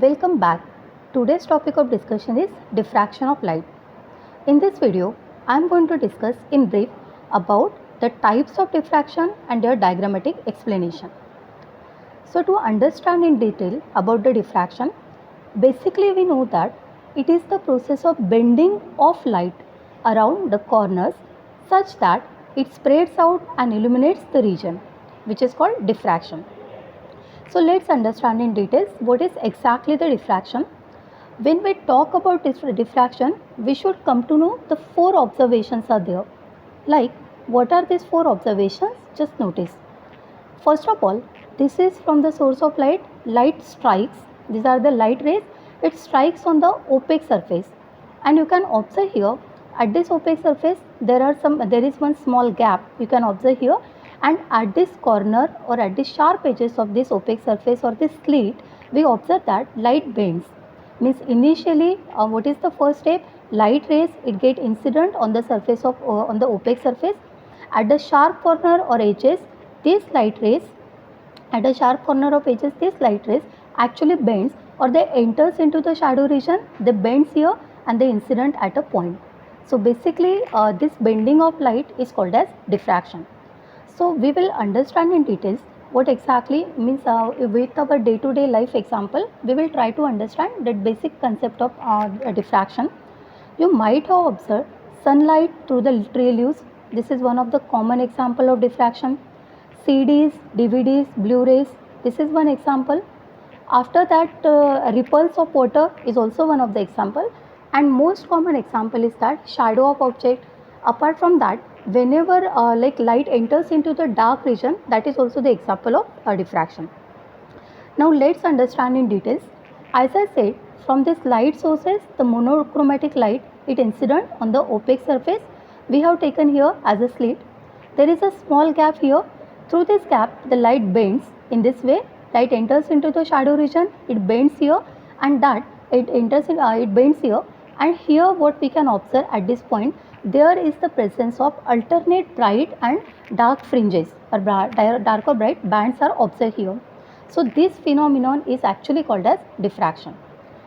Welcome back. Today's topic of discussion is diffraction of light. In this video, I am going to discuss in brief about the types of diffraction and their diagrammatic explanation. So to understand in detail about the diffraction, basically we know that it is the process of bending of light around the corners such that it spreads out and illuminates the region, which is called diffraction. So let's understand in details what is exactly the diffraction. When we talk about diffraction, we should come to know the four observations are there. Like, what are these four observations? Just notice. First of all, this is from the source of light. Light strikes. These are the light rays. It strikes on the opaque surface, and you can observe here at this opaque surface there is one small gap. You can observe here, and at this corner or at the sharp edges of this opaque surface or this slit, we observe that light bends. Means initially, what is the first step? Light rays it get incident on the surface of on the opaque surface. At the sharp corner or edges, these light rays at a sharp corner of edges, these light rays actually bends or they enters into the shadow region. They bends here and they incident at a point. So basically, this bending of light is called as diffraction. So we will understand in details what exactly means with our day-to-day life example. We will try to understand the basic concept of diffraction. You might have observed sunlight through the tree leaves. This is one of the common example of diffraction. CDs, DVDs, Blu-rays, this is one example. After that, ripples of water is also one of the example, and most common example is that shadow of object. Apart from that, whenever like light enters into the dark region, that is also the example of diffraction. Now let's understand in details. As I said, from this light sources, the monochromatic light it incident on the opaque surface we have taken here as a slit. There is a small gap here. Through this gap, the light bends in this way. Light enters into the shadow region. It bends here, and that it enters in. It bends here, and here what we can observe at this point, there is the presence of alternate bright and dark fringes or dark or bright bands are observed here. So this phenomenon is actually called as diffraction.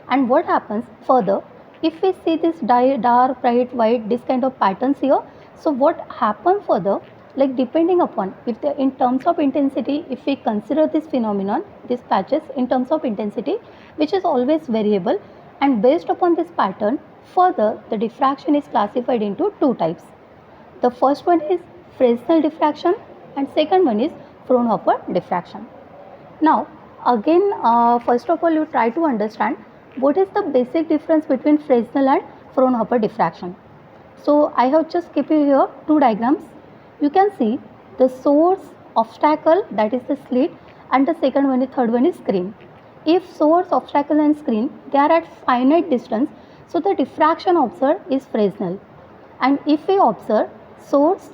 And what happens further? If we see this dark, bright, white, this kind of patterns here, so what happens further? Like depending upon if the in terms of intensity, if we consider this phenomenon, these patches in terms of intensity, which is always variable, and based upon this pattern, further the diffraction is classified into two types. The first one is Fresnel diffraction, and second one is Fraunhofer diffraction. Now again, first of all, you try to understand what is the basic difference between Fresnel and Fraunhofer diffraction. So I have just kept here two diagrams. You can see the source obstacle, that is the slit, and the second one is third one is screen. If source, obstacle and screen they are at finite distance, so the diffraction observed is Fresnel. And if we observe source,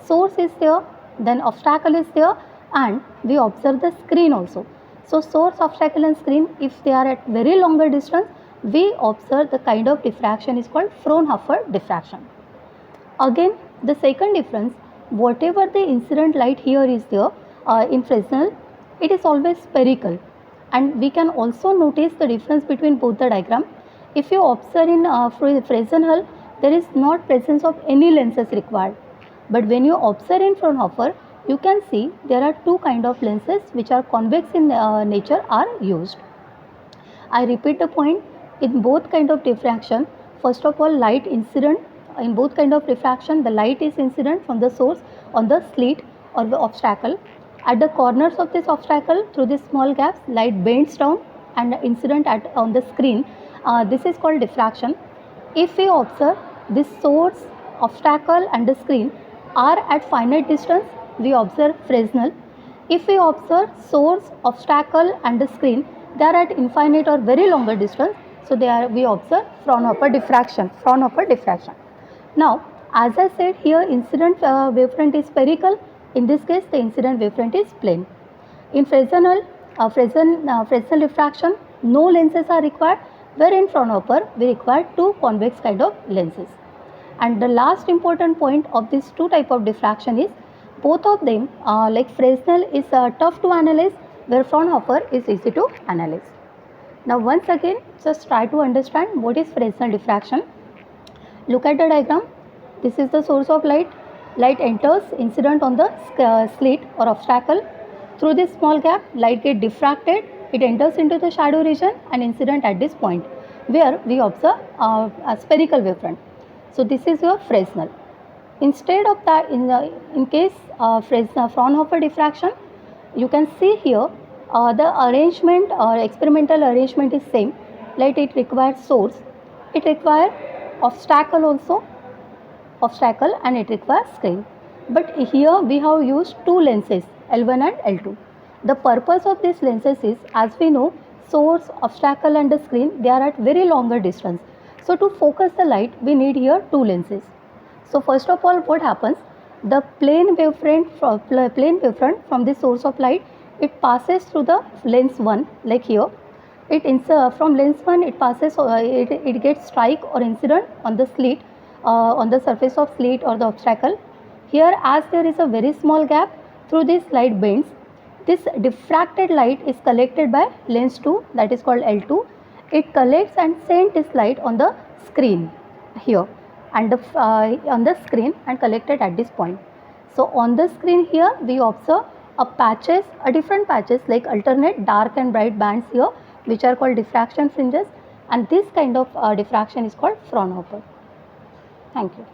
source is there, then obstacle is there, and we observe the screen also. So source, obstacle and screen, if they are at very longer distance, we observe the kind of diffraction is called Fraunhofer diffraction. Again, the second difference, whatever the incident light here is there in Fresnel, it is always spherical, and we can also notice the difference between both the diagram. If you observe in Fresnel, there is not presence of any lenses required, but when you observe in Fraunhofer, you can see there are two kind of lenses which are convex in nature are used. I repeat the point, in both kind of diffraction, first of all, light incident. In both kind of diffraction, the light is incident from the source on the slit or the obstacle. At the corners of this obstacle, through these small gaps, light bends down and incident on the screen. This is called diffraction. If we observe this source, obstacle and the screen are at finite distance, we observe Fresnel. If we observe source, obstacle and the screen, they are at infinite or very longer distance, so we observe Fraunhofer diffraction. Now, as I said here, incident wavefront is spherical. In this case, the incident wavefront is plane. In Fresnel diffraction, no lenses are required, where in Fraunhofer we require two convex kind of lenses. And the last important point of these two type of diffraction is both of them like Fresnel is tough to analyze where Fraunhofer is easy to analyze. Now once again, just try to understand what is Fresnel diffraction. Look at the diagram. This is the source of light. Light enters incident on the slit or obstacle. Through this small gap, light gets diffracted. It enters into the shadow region and incident at this point, where we observe a spherical wavefront. So this is your Fresnel. Instead of that, in case Fraunhofer diffraction, you can see here the arrangement or experimental arrangement is same. Like it requires source, it requires obstacle and it requires screen. But here we have used two lenses, L1 and L2. The purpose of these lenses is, as we know, source, obstacle and the screen, they are at very longer distance. So to focus the light, we need here two lenses. So first of all, what happens? The plane wavefront from the source of light, it passes through the lens 1, like here. From lens 1, it passes, it gets strike or incident on the slit, on the surface of slit or the obstacle. Here, as there is a very small gap, through this light bends. This diffracted light is collected by lens 2, that is called L2. It collects and sends this light on the screen here, and on the screen and collected at this point. So on the screen here, we observe different patches like alternate dark and bright bands here, which are called diffraction fringes, and this kind of diffraction is called Fraunhofer. Thank you.